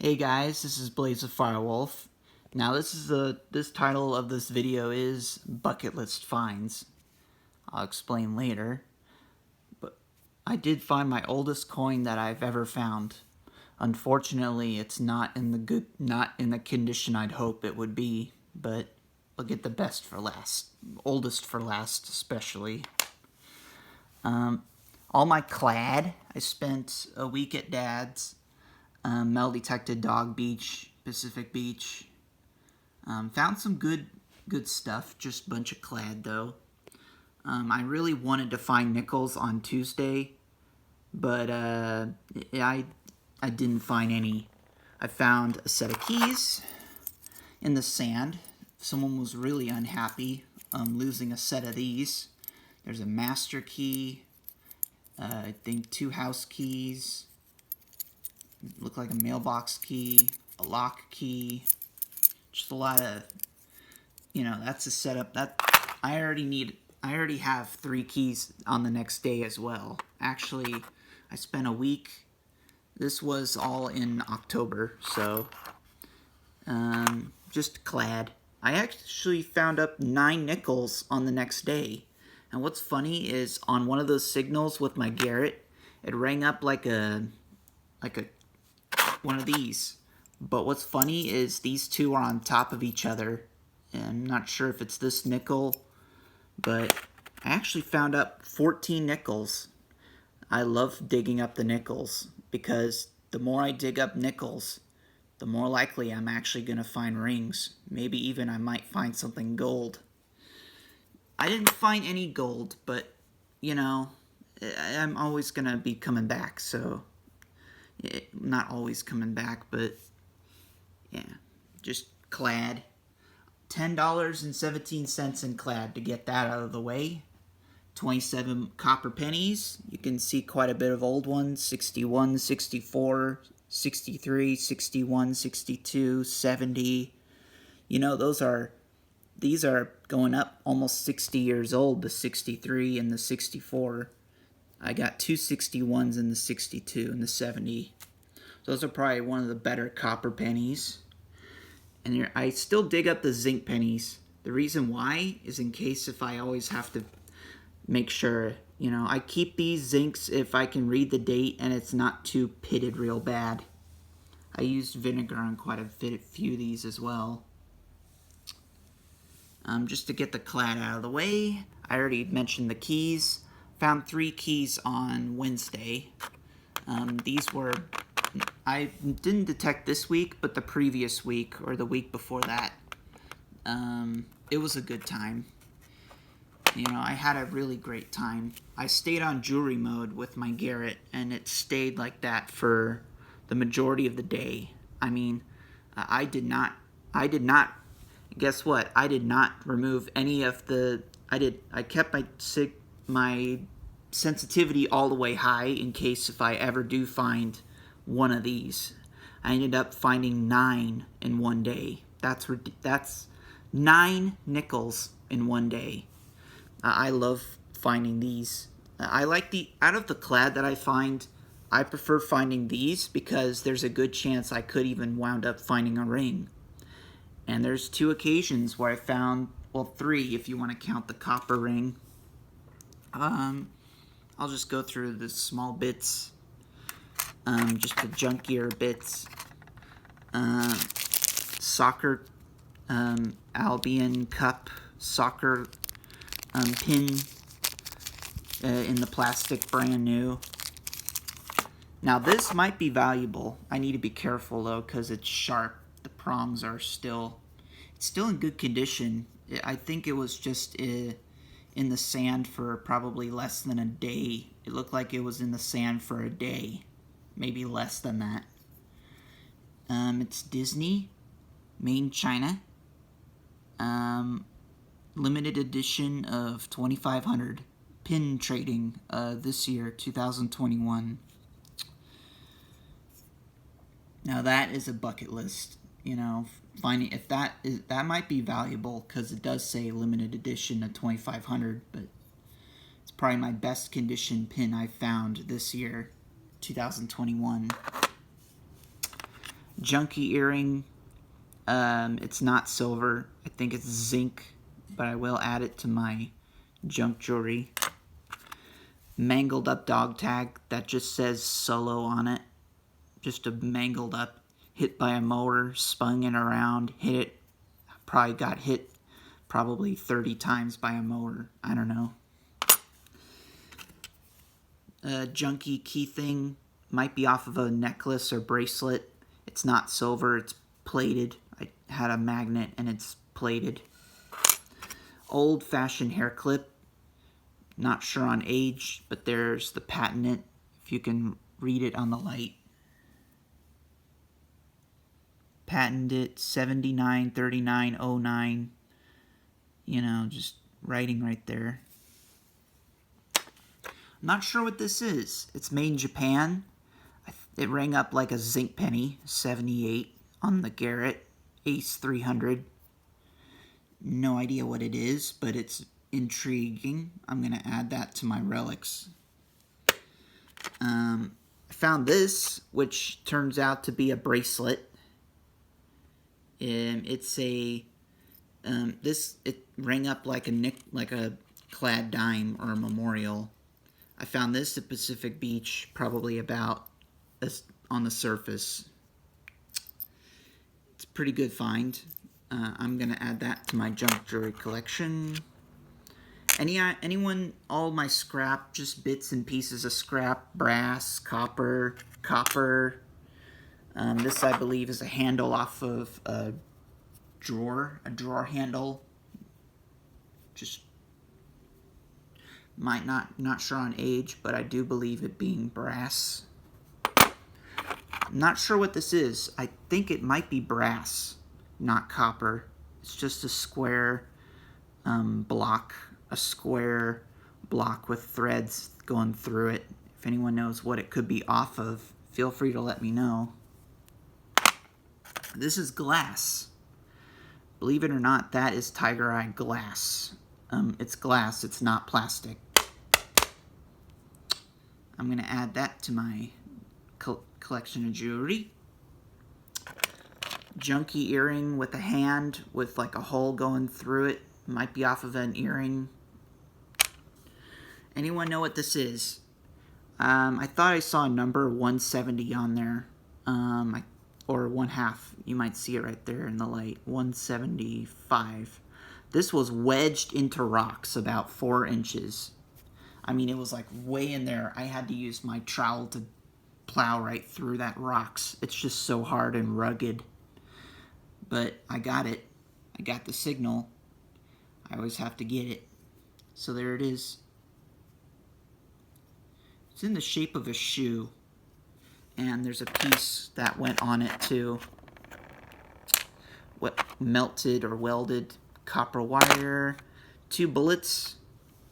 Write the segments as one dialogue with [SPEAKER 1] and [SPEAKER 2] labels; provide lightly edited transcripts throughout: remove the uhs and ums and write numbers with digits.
[SPEAKER 1] Hey guys, this is Blaze of Firewolf. Now this title of this video is Bucket List Finds. I'll explain later. But I did find my oldest coin that I've ever found. Unfortunately, it's not in the condition I'd hope it would be, but I'll get the best for last. Oldest for last, especially. All my clad, I spent a week at Dad's. Metal detected Dog Beach, Pacific Beach. Found some good stuff, just a bunch of clad though. I really wanted to find nickels on Tuesday, but I didn't find any. I found a set of keys in the sand. Someone was really unhappy losing a set of these. There's a master key, I think 2 house keys, look like a mailbox key, a lock key, just a lot of, that's a setup that I already have 3 keys on the next day as well. Actually, I spent a week. This was all in October, so just clad. I actually found up 9 nickels on the next day. And what's funny is on one of those signals with my Garrett, it rang up like one of these. But what's funny is these two are on top of each other. And I'm not sure if it's this nickel, but I actually found up 14 nickels. I love digging up the nickels because the more I dig up nickels, the more likely I'm actually going to find rings. Maybe even I might find something gold. I didn't find any gold, but, I'm always going to be coming back, so not always coming back, but yeah, just clad. $10.17 in clad to get that out of the way. 27 copper pennies. You can see quite a bit of old ones. 61, 64, 63, 61, 62, 70. These are going up almost 60 years old, the 63 and the 64. I got 2 61s in the 62 and the 70. Those are probably one of the better copper pennies. And I still dig up the zinc pennies. The reason why is in case if I always have to make sure, I keep these zincs if I can read the date and it's not too pitted real bad. I used vinegar on quite a few of these as well. Just to get the clad out of the way, I already mentioned the keys. Found 3 keys on Wednesday. These were, I didn't detect this week, but the previous week or the week before that. It was a good time. I had a really great time. I stayed on jewelry mode with my Garrett, and it stayed like that for the majority of the day. I mean, I did not, guess what? I did not remove any of the, I kept my sensitivity all the way high in case if I ever do find one of these. I ended up finding 9 in one day. That's 9 nickels in one day. I love finding these. I like out of the clad that I find, I prefer finding these because there's a good chance I could even wound up finding a ring. And there's 2 occasions where I found, well, 3 if you want to count the copper ring. I'll just go through the small bits, just the junkier bits. Soccer, Albion Cup soccer pin in the plastic, brand new. Now this might be valuable. I need to be careful though because it's sharp. The prongs are still in good condition. I think it was just in the sand for probably less than a day. It looked like it was in the sand for a day, maybe less than that. It's Disney, made in China. Limited edition of 2,500 pin trading this year, 2021. Now that is a bucket list. Finding if that might be valuable because it does say limited edition of 2,500, but it's probably my best condition pin I found this year, 2021. Junky earring. It's not silver. I think it's zinc, but I will add it to my junk jewelry. Mangled up dog tag that just says solo on it. Just a mangled up, hit by a mower, spun it around, hit it. Probably got hit 30 times by a mower. I don't know. Junky key thing. Might be off of a necklace or bracelet. It's not silver, it's plated. I had a magnet and it's plated. Old-fashioned hair clip. Not sure on age, but there's the patent, if you can read it on the light. Patented 793909. You know, just writing right there. I'm not sure what this is. It's made in Japan. It rang up like a zinc penny, 78 on the Garrett Ace 300. No idea what it is, but it's intriguing. I'm going to add that to my relics. I found this, which turns out to be a bracelet. It's a it rang up like a clad dime or a memorial. I found this at Pacific Beach, probably about on the surface. It's a pretty good find. I'm gonna add that to my junk jewelry collection. All my scrap, just bits and pieces of scrap, brass, copper. This, I believe, is a handle off of a drawer handle. Just not sure on age, but I do believe it being brass. I'm not sure what this is. I think it might be brass, not copper. It's just a square block with threads going through it. If anyone knows what it could be off of, feel free to let me know. This is glass. Believe it or not, that is tiger eye glass. It's glass, it's not plastic. I'm going to add that to my collection of jewelry. Junky earring with a hand with like a hole going through it. Might be off of an earring. Anyone know what this is? I thought I saw a number 170 on there. Or 1/2. You might see it right there in the light. 175. This was wedged into rocks about 4 inches. I mean, it was like way in there. I had to use my trowel to plow right through that rocks. It's just so hard and rugged. But I got it. I got the signal. I always have to get it. So there it is. It's in the shape of a shoe. And there's a piece that went on it too. What melted or welded copper wire. 2 bullets.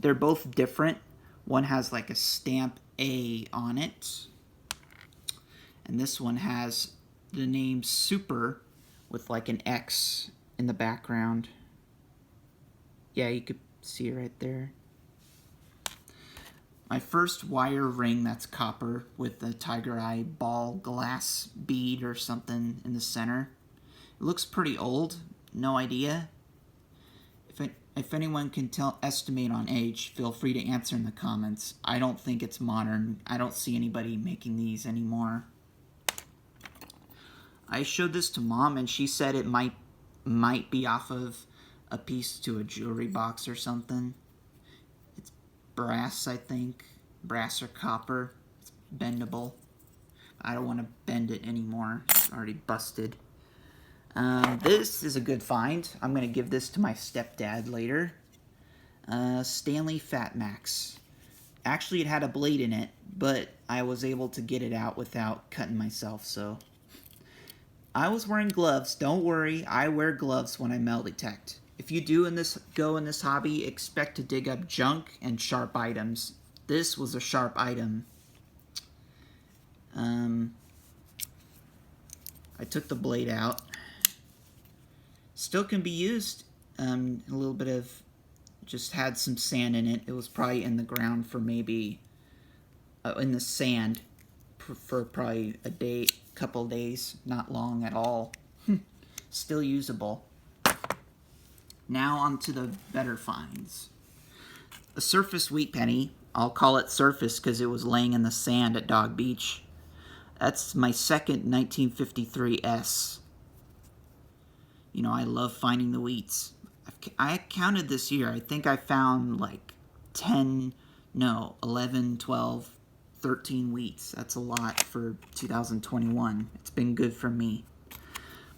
[SPEAKER 1] They're both different. One has like a stamp A on it. And this one has the name Super with like an X in the background. Yeah, you could see it right there. My first wire ring that's copper with the tiger eye ball glass bead or something in the center. It looks pretty old. No idea. If anyone can estimate on age, feel free to answer in the comments. I don't think it's modern. I don't see anybody making these anymore. I showed this to Mom and she said it might be off of a piece to a jewelry box or something. It's brass, I think. Brass or copper. It's bendable. I don't want to bend it anymore. It's already busted. This is a good find. I'm going to give this to my stepdad later. Stanley Fat Max. Actually, it had a blade in it, but I was able to get it out without cutting myself, so... I was wearing gloves. Don't worry, I wear gloves when I metal detect. If you do go in this hobby, expect to dig up junk and sharp items. This was a sharp item. I took the blade out. Still can be used. A little bit of, just had some sand in it. It was probably in the ground for maybe, in the sand for probably a couple days, not long at all. Still usable. Now on to the better finds. A surface wheat penny. I'll call it surface because it was laying in the sand at Dog Beach. That's my second 1953 S. You know, I love finding the wheats. I counted this year. I think I found like 11, 12, 13 wheats. That's a lot for 2021. It's been good for me.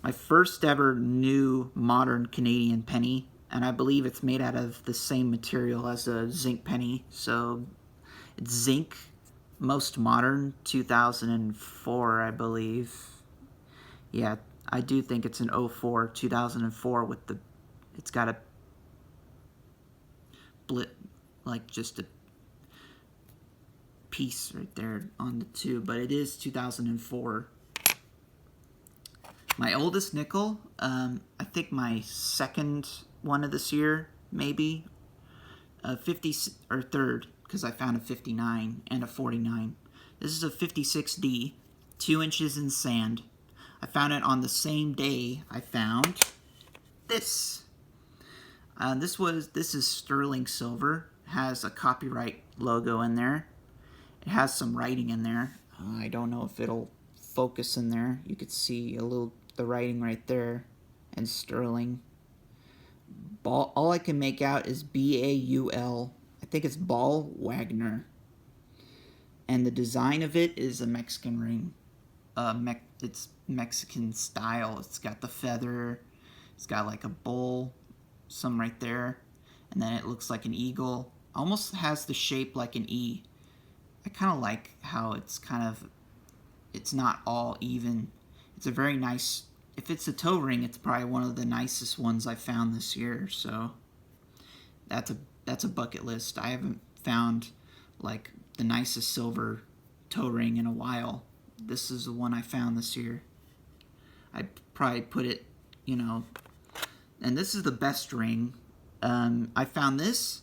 [SPEAKER 1] My first ever new modern Canadian penny, and I believe it's made out of the same material as a zinc penny. So it's zinc, most modern, 2004, I believe. Yeah, I do think it's an 04, 2004 with the, it's got a blip, like just a piece right there on the tube, but it is 2004. My oldest nickel, I think my second one of this year, maybe, 50 or third, because I found a 59 and a 49. This is a 56D, 2 inches in sand. I found it on the same day I found this. This is sterling silver. Has a copyright logo in there. It has some writing in there. I don't know if it'll focus in there. You could see the writing right there, and sterling. All I can make out is B-A-U-L. I think it's Ball Wagner. And the design of it is a Mexican ring. It's Mexican style. It's got the feather. It's got like a bowl, some right there, and then it looks like an eagle. Almost has the shape like an E. I kind of like how it's not all even. It's a very nice, if it's a toe ring, it's probably one of the nicest ones I found this year. So that's a bucket list. I haven't found like the nicest silver toe ring in a while. This is the one I found this year. I probably put it, you know, and this is the best ring. I found this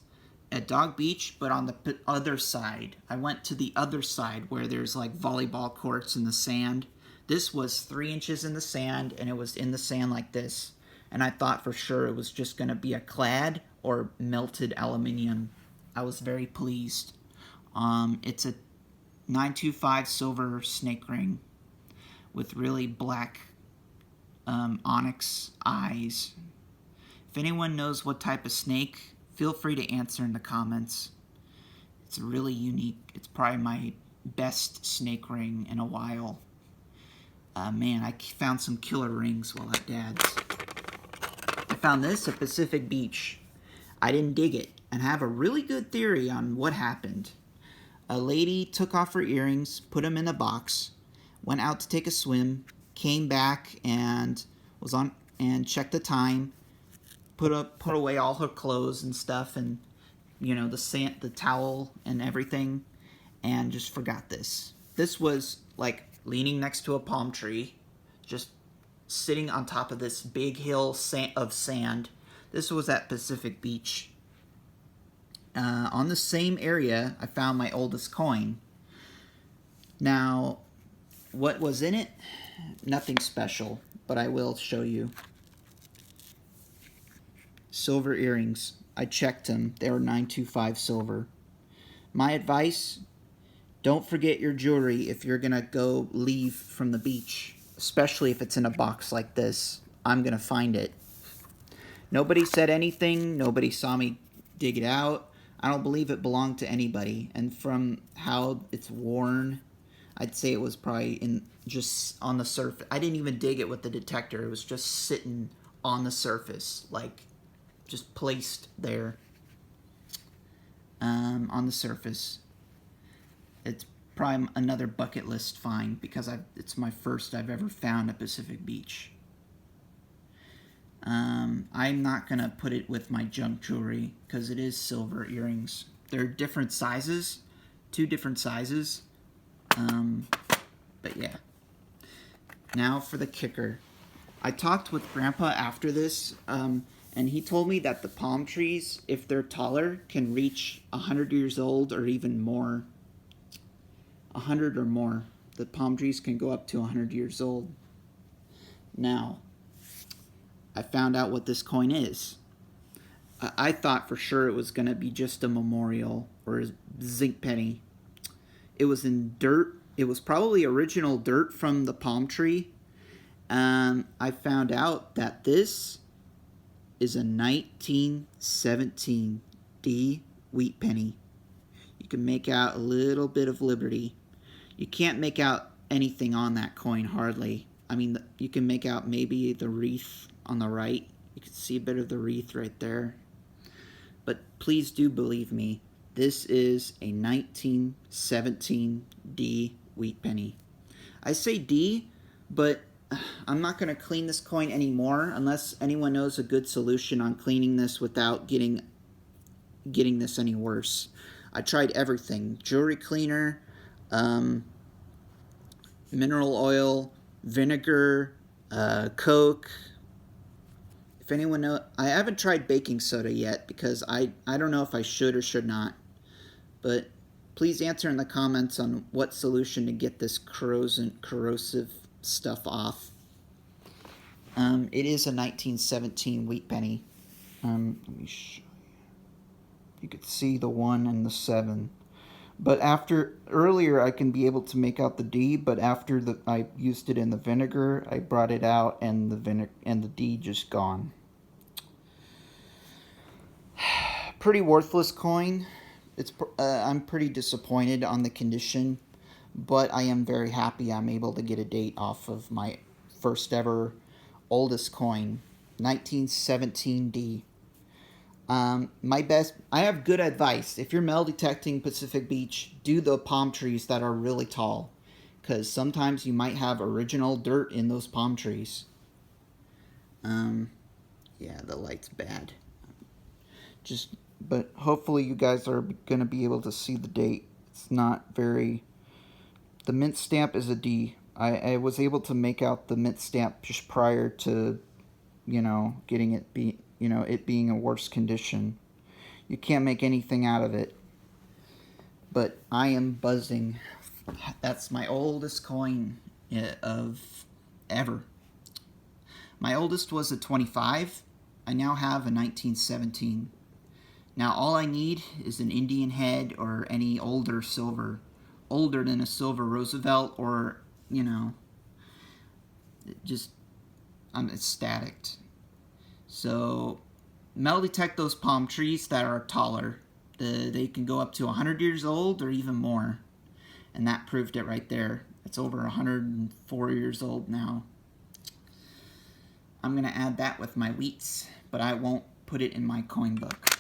[SPEAKER 1] at Dog Beach, but on the other side. I went to the other side where there's like volleyball courts in the sand. This was 3 inches in the sand, and it was in the sand like this. And I thought for sure it was just going to be a clad or melted aluminium. I was very pleased. It's a 925 silver snake ring with really black onyx eyes. If anyone knows what type of snake, feel free to answer in the comments. It's really unique. It's probably my best snake ring in a while. Man, I found some killer rings while at Dad's. I found this at Pacific Beach. I didn't dig it, and I have a really good theory on what happened. A lady took off her earrings, put them in a box, went out to take a swim, came back and checked the time, put away all her clothes and stuff, and you know, the towel and everything, and just forgot this. This was like leaning next to a palm tree, just sitting on top of this big hill of sand. This was at Pacific Beach. On the same area, I found my oldest coin. Now, what was in it? Nothing special, but I will show you. Silver earrings. I checked them. They were 925 silver. My advice, don't forget your jewelry if you're going to leave from the beach, especially if it's in a box like this. I'm going to find it. Nobody said anything. Nobody saw me dig it out. I don't believe it belonged to anybody. And from how it's worn, I'd say it was probably just on the surface. I didn't even dig it with the detector. It was just sitting on the surface, like just placed there on the surface. It's probably another bucket list find because it's my first I've ever found at Pacific Beach. I'm not going to put it with my junk jewelry because it is silver earrings. They're different sizes, 2 different sizes. But yeah. Now for the kicker. I talked with Grandpa after this, and he told me that the palm trees, if they're taller, can reach 100 years old or even more. 100 or more. The palm trees can go up to 100 years old. Now, I found out what this coin is. I thought for sure it was going to be just a memorial or a zinc penny. It was in dirt. It was probably original dirt from the palm tree. I found out that this is a 1917 D wheat penny. You can make out a little bit of liberty. You can't make out anything on that coin, hardly. I mean, you can make out maybe the wreath on the right. You can see a bit of the wreath right there. But please do believe me, this is a 1917 D wheat penny. I say D, but I'm not going to clean this coin anymore unless anyone knows a good solution on cleaning this without getting this any worse. I tried everything: jewelry cleaner, mineral oil, vinegar, Coke. If anyone knows, I haven't tried baking soda yet because I don't know if I should or should not. But please answer in the comments on what solution to get this corrosive stuff off. It is a 1917 wheat penny. Let me show you. You could see the 1 and the 7. But earlier I can be able to make out the D, but after I used it in the vinegar, I brought it out and the D just gone. Pretty worthless coin. I'm pretty disappointed on the condition, but I am very happy I'm able to get a date off of my first ever oldest coin, 1917 D. I have good advice. If you're metal detecting Pacific Beach, do the palm trees that are really tall, because sometimes you might have original dirt in those palm trees. Yeah, the light's bad. But hopefully you guys are going to be able to see the date. It's not very... The mint stamp is a D. I was able to make out the mint stamp just prior to, getting it it being a worse condition. You can't make anything out of it. But I am buzzing. That's my oldest coin of ever. My oldest was a 25. I now have a 1917. Now all I need is an Indian head or any older silver. Older than a silver Roosevelt or, I'm ecstatic. So, metal detect those palm trees that are taller. They can go up to 100 years old or even more. And that proved it right there. It's over 104 years old now. I'm going to add that with my wheats, but I won't put it in my coin book.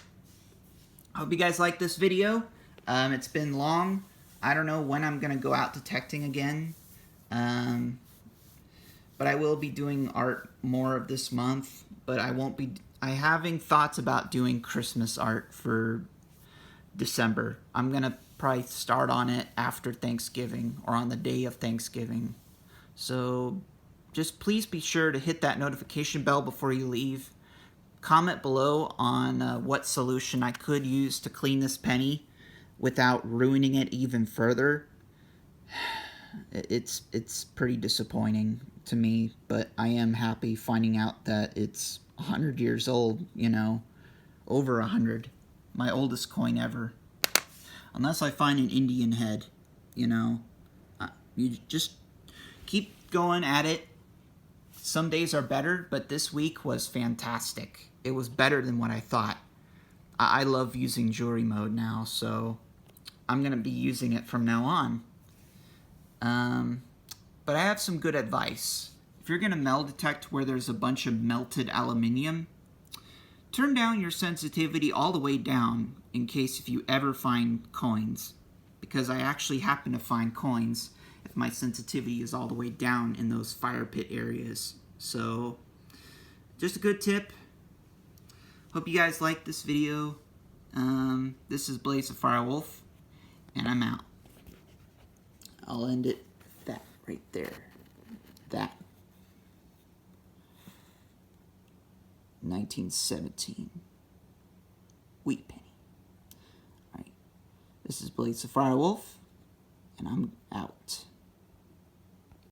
[SPEAKER 1] I hope you guys like this video. It's been long. I don't know when I'm going to go out detecting again. But I will be doing art more of this month. But I'm having thoughts about doing Christmas art for December. I'm going to probably start on it after Thanksgiving or on the day of Thanksgiving. So just please be sure to hit that notification bell before you leave. Comment below on what solution I could use to clean this penny without ruining it even further. It's pretty disappointing to me, but I am happy finding out that it's 100 years old, over 100. My oldest coin ever. Unless I find an Indian head, you just keep going at it. Some days are better, but this week was fantastic. It was better than what I thought. I love using jewelry mode now, so I'm going to be using it from now on. But I have some good advice. If you're going to metal detect where there's a bunch of melted aluminium, turn down your sensitivity all the way down in case if you ever find coins. Because I actually happen to find coins if my sensitivity is all the way down in those fire pit areas. So, just a good tip. Hope you guys liked this video. This is Blaze of Firewolf, and I'm out. I'll end it with that right there. That. 1917. Wheat penny. Alright. This is Blaze of Firewolf, and I'm